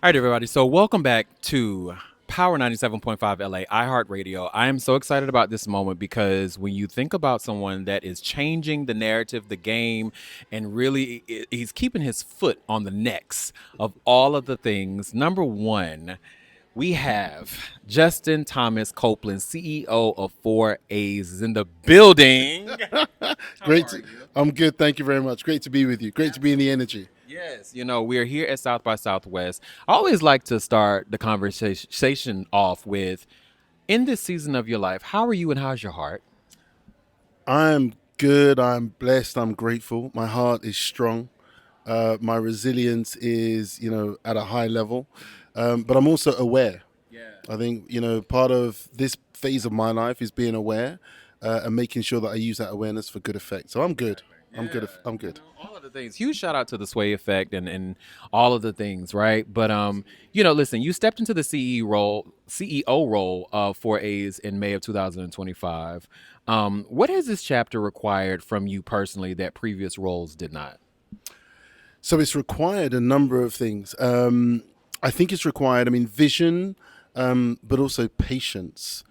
All right, everybody. So, welcome back to Power 97.5 LA iHeartRadio. I am so excited about this moment because when you think about someone that is changing the narrative, the game, and really he's keeping his foot on the necks of all of the things. Number one, we have Justin Thomas-Copeland, CEO of 4A's, is in the building. How Great. are you? I'm good. Thank you very much. Great to be with you. Great to be in the energy. Yes, we're here at South by Southwest. I always like to start the conversation off with, in this season of your life, how are you and how's your heart? I'm good. I'm blessed. I'm grateful. My heart is strong. My resilience is, at a high level. But I'm also aware. Yeah. I think, part of this phase of my life is being aware and making sure that I use that awareness for good effect. So I'm good. I'm Yeah, good. I'm good. all of the things. Huge shout out to the Sway Effect and all of the things, right? But listen, you stepped into the CEO role of 4A's in May of 2025. What has this chapter required from you personally that previous roles did not? So it's required a number of things. I think it's required, vision, but also patience.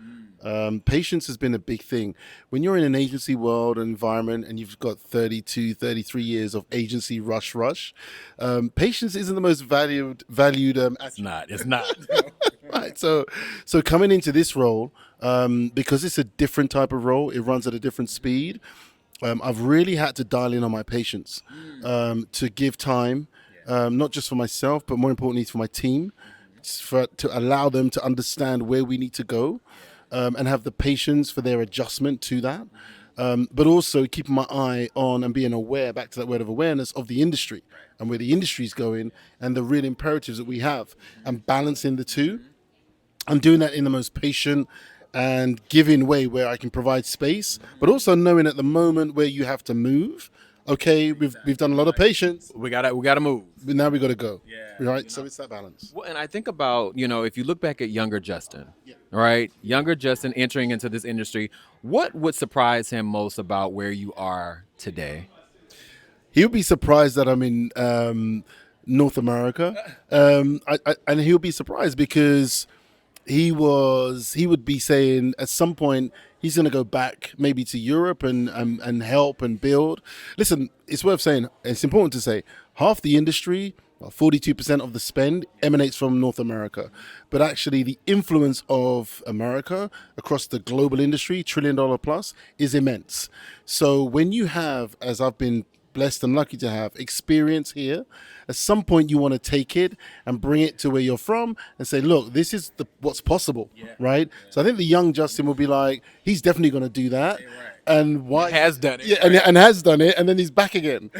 Patience has been a big thing. When you're in an agency world and environment and you've got 32, 33 years of agency rush, patience isn't the most valued It's not. It's not. right. So coming into this role, because it's a different type of role, it runs at a different speed. I've really had to dial in on my patience to give time, not just for myself, but more importantly for my team, to allow them to understand where we need to go and have the patience for their adjustment to that. But also keeping my eye on and being aware, back to that word of awareness, of the industry and where the industry is going and the real imperatives that we have, and balancing the two. I'm doing that in the most patient and giving way where I can provide space, but also knowing at the moment where you have to move. Okay, we've done a lot of patience, we gotta move. but now we got to go. Yeah, Right, so it's that balance. Well, and I think about, if you look back at younger Justin, Yeah. right? Younger Justin entering into this industry, what would surprise him most about where you are today? He'll be surprised that I'm in North America, and he'll be surprised because he would be saying at some point he's going to go back maybe to Europe and help and build. Listen, it's worth saying, it's important to say, half the industry, 42% of the spend emanates from North America, but actually the influence of America across the global industry, $1 trillion plus, is immense. So when you have, as I've been blessed and lucky to have experience here, at some point you want to take it and bring it to where you're from and say, look, this is what's possible, right? So I think the young Justin will be like, he's definitely going to do that. And why Has done it, Yeah, right? and has done it, and then he's back again,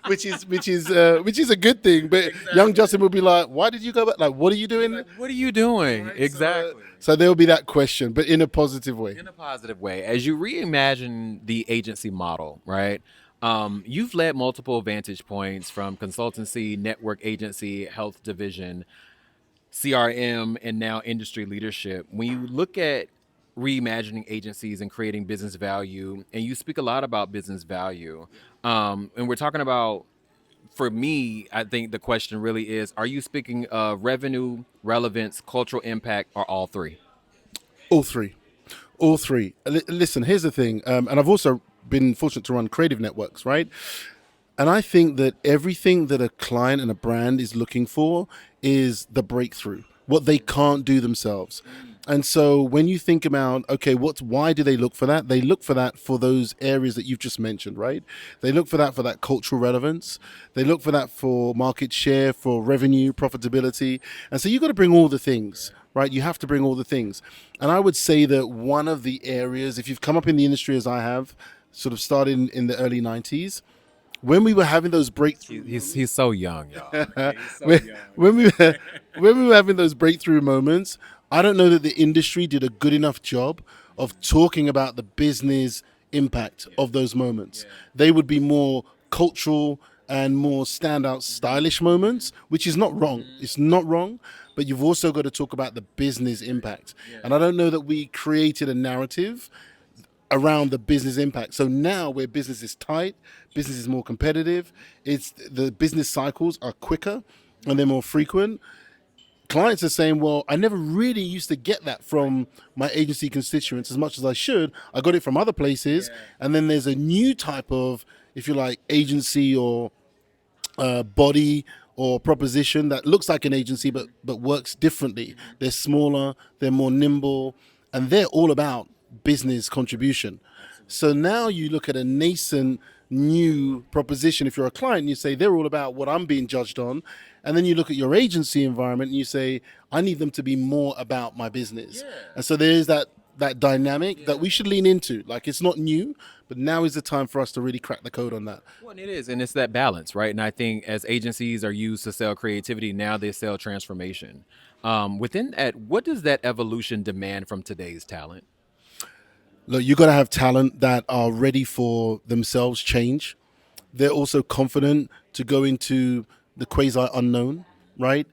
which is a good thing. But young Justin will be like, "Why did you go back? Like, what are you doing?" What are you doing? Right? Exactly. So there will be that question, but in a positive way. In a positive way. As you reimagine the agency model, right? You've led multiple vantage points from consultancy, network agency, health division, CRM, and now industry leadership. When you look at reimagining agencies and creating business value, and you speak a lot about business value, and we're talking about, for me, I think the question really is, are you speaking of revenue, relevance, cultural impact, or all three? All three, all three. Listen, here's the thing, and I've also been fortunate to run creative networks, right? And I think that everything that a client and a brand is looking for is the breakthrough, what they can't do themselves. And so when you think about, okay, why do they look for that? They look for that for those areas that you've just mentioned, right? They look for that cultural relevance. They look for that for market share, for revenue, profitability. And so you've got to bring all the things, right? You have to bring all the things. And I would say that one of the areas, if you've come up in the industry as I have, sort of started in the early 90s, when we were having those breakthrough He's so young, y'all. Okay? He's so when, young. when we were, when we were having those breakthrough moments, I don't know that the industry did a good enough job of talking about the business impact of those moments. They would be more cultural and more standout stylish moments, which is not wrong. It's not wrong, but you've also got to talk about the business impact. And I don't know that we created a narrative around the business impact. So now where business is tight, business is more competitive, it's the business cycles are quicker. and they're more frequent, clients are saying, well, I never really used to get that from my agency constituents as much as I should. I got it from other places. And then there's a new type of, if you like, agency or body or proposition that looks like an agency but works differently. They're smaller, they're more nimble, and they're all about business contribution. So now you look at a nascent new proposition. If you're a client, you say they're all about what I'm being judged on, and then you look at your agency environment and you say I need them to be more about my business. And so there is that dynamic that we should lean into. Like, it's not new, but now is the time for us to really crack the code on that. Well, and it is, and it's that balance, right? And I think as agencies are used to sell creativity, now they sell transformation. Within that, what does that evolution demand from today's talent? Look, you got to have talent that are ready for themselves change. They're also confident to go into the quasi unknown, right?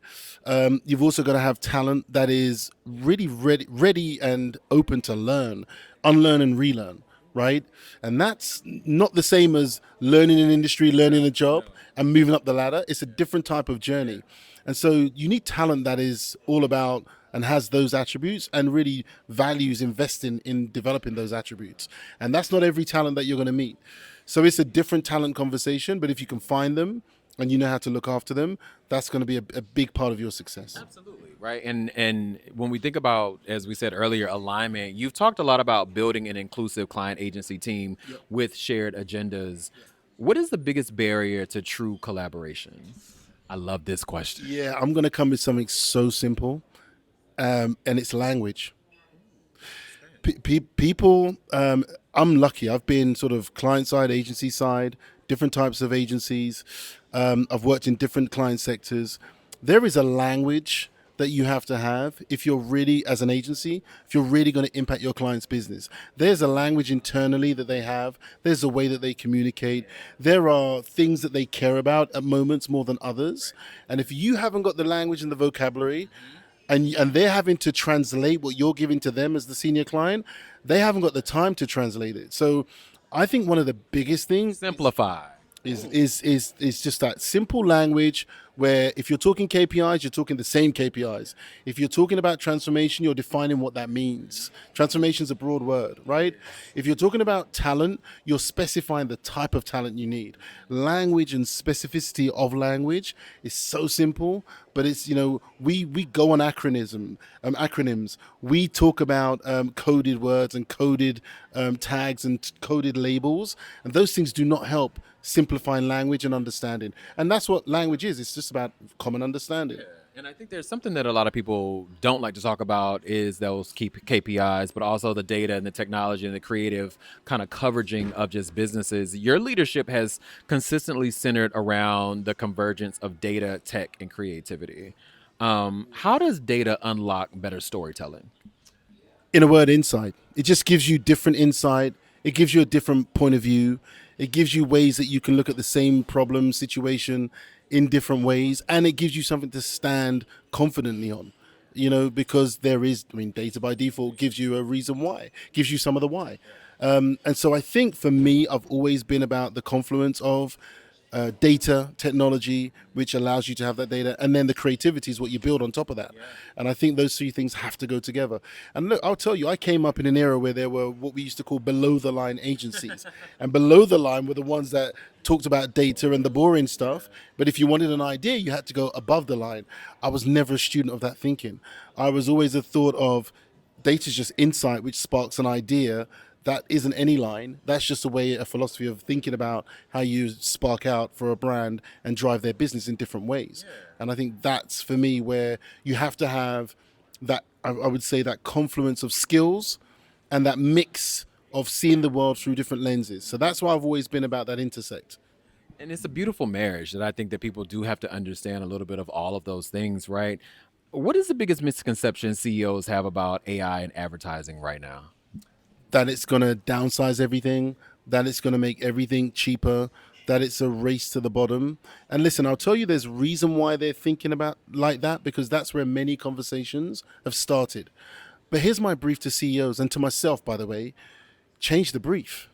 You've also got to have talent that is really ready and open to learn, unlearn and relearn, right? And that's not the same as learning an industry, learning a job, and moving up the ladder. It's a different type of journey. And so you need talent that is all about and has those attributes and really values investing in developing those attributes. And that's not every talent that you're going to meet. So it's a different talent conversation, but if you can find them and you know how to look after them, that's going to be a big part of your success. Absolutely. Right. And when we think about, as we said earlier, alignment, you've talked a lot about building an inclusive client agency team with shared agendas. What is the biggest barrier to true collaboration? I love this question. Yeah, I'm going to come with something so simple, and it's language. People, I'm lucky. I've been sort of client side, agency side, different types of agencies. I've worked in different client sectors. There is a language that you have to have if you're really, as an agency, if you're really going to impact your client's business. There's a language internally that they have. There's a way that they communicate. There are things that they care about at moments more than others. And if you haven't got the language and the vocabulary, and they're having to translate what you're giving to them as the senior client, they haven't got the time to translate it. So I think one of the biggest things Simplify. is just that simple language where if you're talking KPIs, you're talking the same KPIs. If you're talking about transformation, you're defining what that means. Transformation is a broad word, right? If you're talking about talent, you're specifying the type of talent you need. Language and specificity of language is so simple, but it's, we go on acronyms. We talk about coded words and coded tags and coded labels, and those things do not help simplifying language and understanding. And that's what language is. It's just about common understanding. And I think there's something that a lot of people don't like to talk about is those key KPIs, but also the data and the technology and the creative kind of coveraging of just businesses. Your leadership has consistently centered around the convergence of data, tech, and creativity. How does data unlock better storytelling? In a word, insight. It just gives you different insight. It gives you a different point of view. It gives you ways that you can look at the same problem situation in different ways, and it gives you something to stand confidently on. Because data by default gives you a reason why, gives you some of the why. And so I think for me, I've always been about the confluence of data, technology, which allows you to have that data, and then the creativity is what you build on top of that. And I think those three things have to go together. And look, I'll tell you, I came up in an era where there were what we used to call below the line agencies. And below the line were the ones that talked about data and the boring stuff. But if you wanted an idea, you had to go above the line. I was never a student of that thinking. I was always a thought of data is just insight, which sparks an idea. That isn't any line. That's just a philosophy of thinking about how you spark out for a brand and drive their business in different ways. And I think that's, for me, where you have to have that, I would say, that confluence of skills and that mix of seeing the world through different lenses. So that's why I've always been about that intersect. And it's a beautiful marriage that I think that people do have to understand a little bit of all of those things, right? What is the biggest misconception CEOs have about AI and advertising right now? That it's going to downsize everything, that it's going to make everything cheaper, that it's a race to the bottom. And listen, I'll tell you there's reason why they're thinking about like that, because that's where many conversations have started. But here's my brief to CEOs and to myself, by the way: change the brief.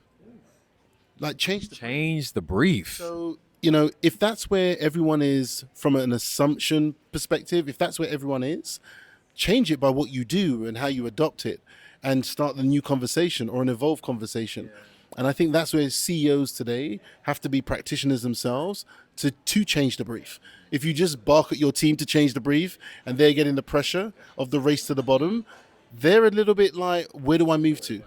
Change the Change the brief. So if that's where everyone is from an assumption perspective, if that's where everyone is, change it by what you do and how you adopt it and start the new conversation or an evolved conversation. And I think that's where CEOs today have to be practitioners themselves to change the brief. If you just bark at your team to change the brief and they're getting the pressure of the race to the bottom, they're a little bit like, where do I move to?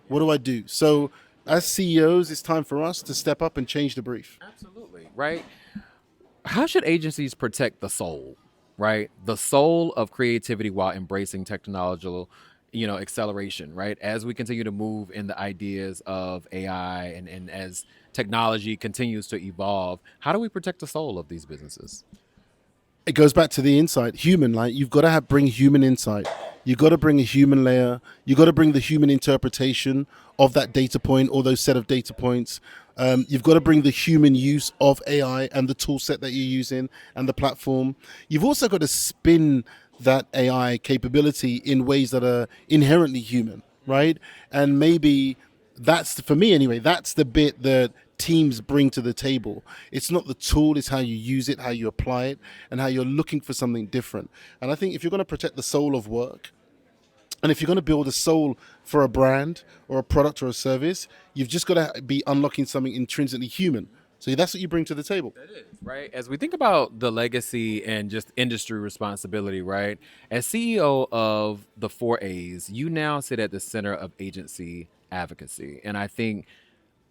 What do I do? So, as CEOs, it's time for us to step up and change the brief. Absolutely. Right. How should agencies protect the soul, right? The soul of creativity while embracing technological, acceleration, right? As we continue to move in the ideas of AI and as technology continues to evolve, how do we protect the soul of these businesses? It goes back to the insight, human. Like, you've got to bring human insight. You got to bring a human layer. You got to bring the human interpretation of that data point or those set of data points. You've got to bring the human use of AI and the tool set that you're using and the platform. You've also got to spin that AI capability in ways that are inherently human, right? And maybe that's, for me anyway, that's the bit that teams bring to the table. It's not the tool, it's how you use it, how you apply it, and how you're looking for something different. And I think if you're going to protect the soul of work, and if you're going to build a soul for a brand or a product or a service, you've just got to be unlocking something intrinsically human. So that's what you bring to the table. Right. As we think about the legacy and just industry responsibility, right? As CEO of the 4As, you now sit at the center of agency advocacy. And I think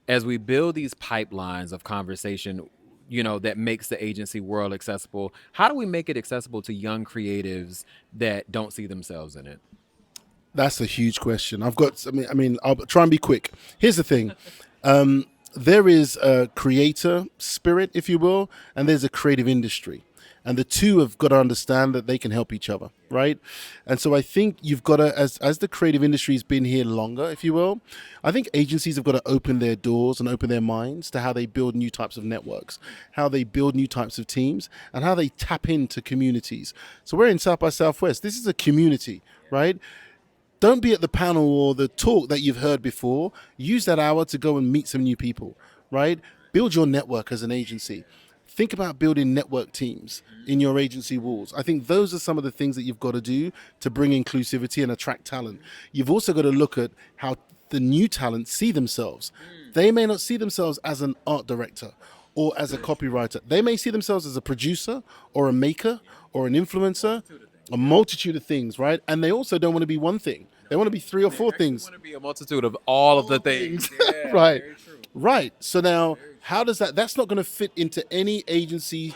as we build these pipelines of conversation, that makes the agency world accessible, how do we make it accessible to young creatives that don't see themselves in it? That's a huge question. I'll try and be quick. Here's the thing. There is a creator spirit, if you will, and there's a creative industry. And the two have got to understand that they can help each other, right? And so I think you've got to, as the creative industry's been here longer, if you will, I think agencies have got to open their doors and open their minds to how they build new types of networks, how they build new types of teams, and how they tap into communities. So we're in South by Southwest. This is a community, right? Don't be at the panel or the talk that you've heard before. Use that hour to go and meet some new people, right? Build your network as an agency. Think about building network teams in your agency walls. I think those are some of the things that you've got to do to bring inclusivity and attract talent. You've also got to look at how the new talent see themselves. They may not see themselves as an art director or as a copywriter. They may see themselves as a producer or a maker or an influencer, a multitude of things, right? And they also don't want to be one thing. They want to be three or four things. Want to be a multitude of all of the things. Yeah, Right. very true. Right. So now, how does that's not going to fit into any agency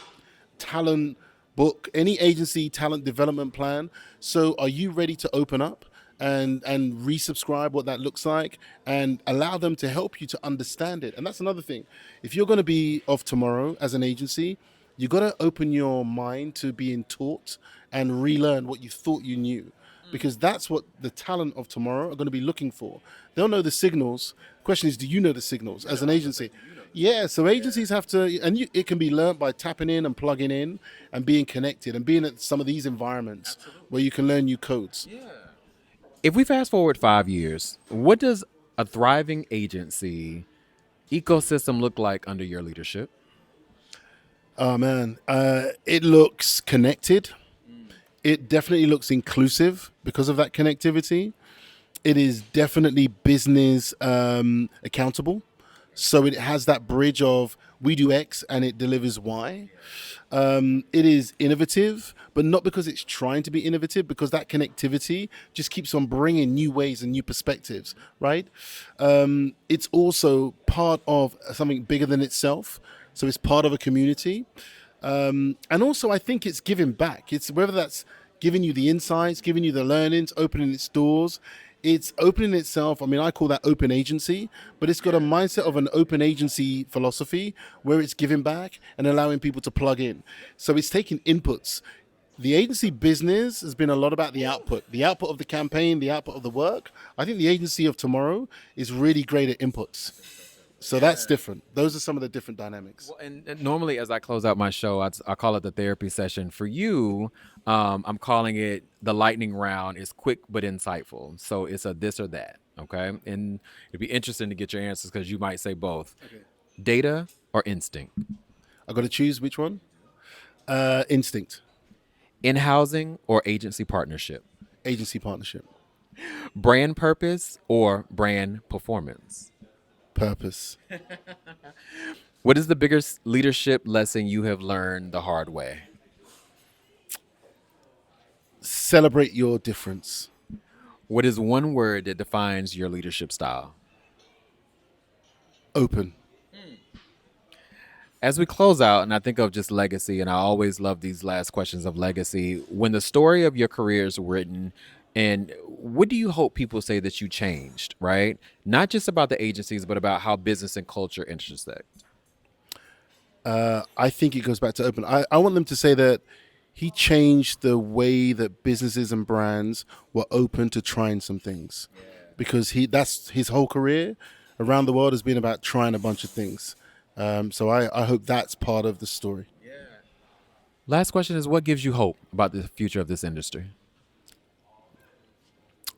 talent book, any agency talent development plan. So are you ready to open up and resubscribe what that looks like and allow them to help you to understand it? And that's another thing. If you're going to be of tomorrow as an agency, you got to open your mind to being taught and relearn what you thought you knew, because that's what the talent of tomorrow are going to be looking for. They'll know the signals. The question is, do you know the signals as an agency? Yeah, so agencies have to, and it can be learned by tapping in and plugging in and being connected and being at some of these environments where you can learn new codes. If we fast forward 5 years, what does a thriving agency ecosystem look like under your leadership? Oh man, it looks connected. It definitely looks inclusive because of that connectivity. It is definitely business accountable. So it has that bridge of we do X and it delivers Y. It is innovative, but not because it's trying to be innovative, because that connectivity just keeps on bringing new ways and new perspectives, right? It's also part of something bigger than itself. So it's part of a community. And also, I think it's giving back. It's whether that's giving you the insights, giving you the learnings, opening its doors. It's opening itself. I mean, I call that open agency, but it's got a mindset of an open agency philosophy where it's giving back and allowing people to plug in. So it's taking inputs. The agency business has been a lot about the output of the campaign, the output of the work. I think the agency of tomorrow is really great at inputs. So that's different. Those are some of the different dynamics. Well, and normally, as I close out my show, I call it the therapy session. For you, I'm calling it the lightning round. Is quick but insightful. So it's a this or that. Okay, and it'd be interesting to get your answers because you might say both. Okay. Data or instinct. I got to choose which one. Instinct, In housing or agency partnership? agency partnership, Brand purpose or brand performance? purpose. What is the biggest leadership lesson you have learned the hard way? Celebrate your difference. What is one word that defines your leadership style? Open. As we close out, and I think of just legacy, and I always love these last questions of legacy. When the story of your career is written, and what do you hope people say that you changed, right? Not just about the agencies, but about how business and culture intersect. I think it goes back to open. I want them to say that he changed the way that businesses and brands were open to trying some things, because that's his whole career around the world has been about trying a bunch of things. So I hope that's part of the story. Last question is, what gives you hope about the future of this industry?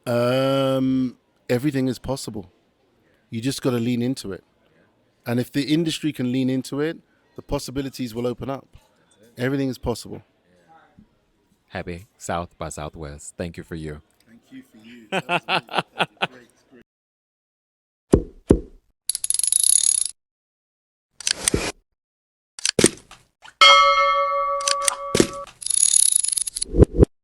Everything is possible. You just got to lean into it. And if the industry can lean into it, the possibilities will open up. Everything is possible. Happy South by Southwest. Thank you for you. Thank you for you. That was great.